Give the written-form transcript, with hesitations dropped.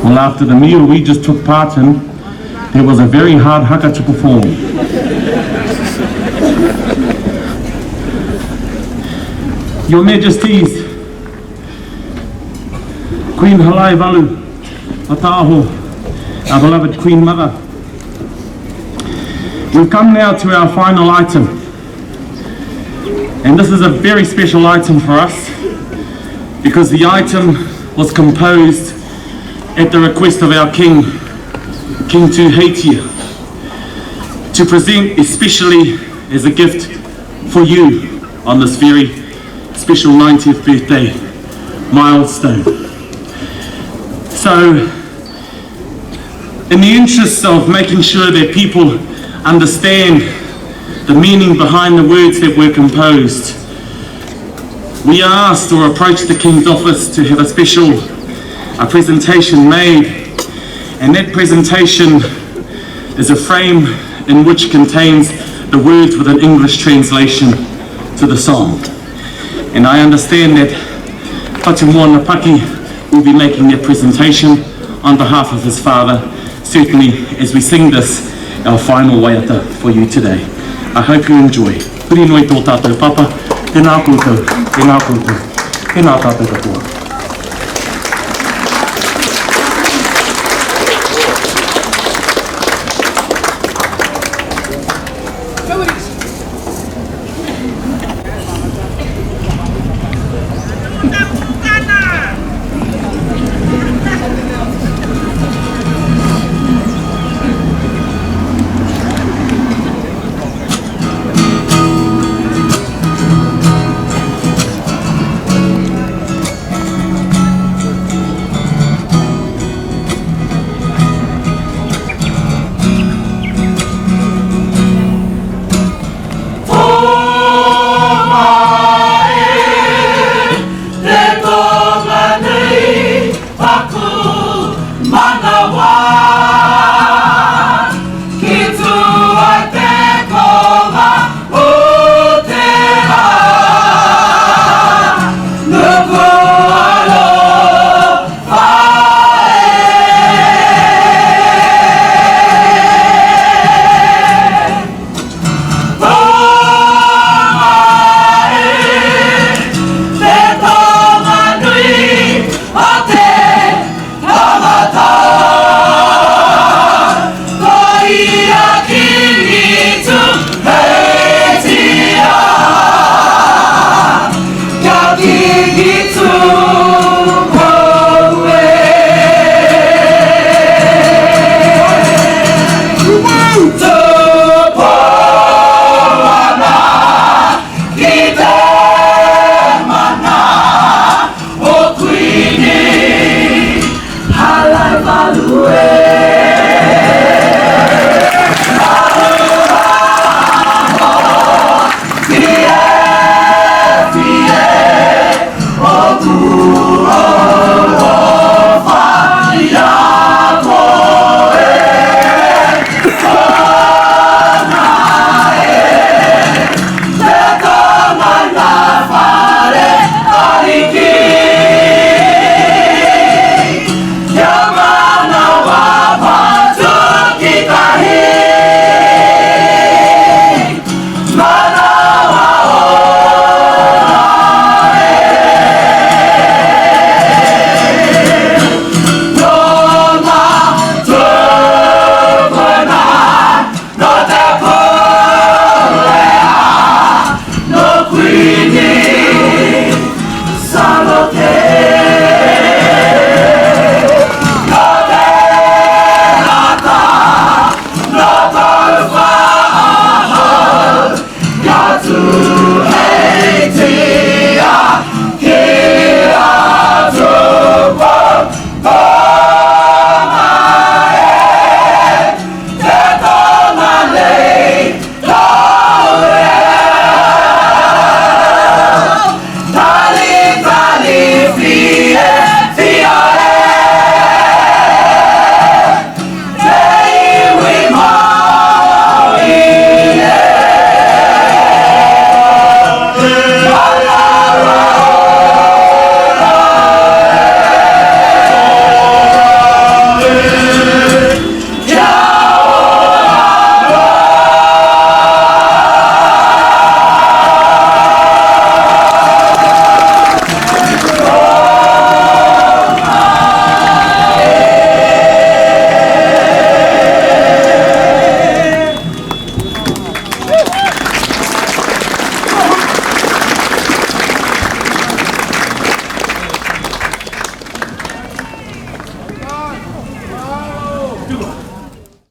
Well, after the meal we just took part in, there was a very hard haka to perform. Your Majesties, Queen Halaevalu, Ataho, our beloved Queen Mother. We've come now to our final item, and this is a very special item for us because the item was composed at the request of our King, King Tuheitia, to present especially as a gift for you on this very special 90th birthday milestone. So, in the interest of making sure that people understand the meaning behind the words that were composed, we are asked or approached the King's office to have a special presentation made, and that presentation is a frame in which contains the words with an English translation to the song. And I understand that Whatumua Paki will be making that presentation on behalf of his father, certainly as we sing this, our final Waiata for you today. I hope you enjoy. Kurinoi tō tātou papa, tēnā koutou, tēnā koutou, tēnā tātou katoa. Nuku'alofa.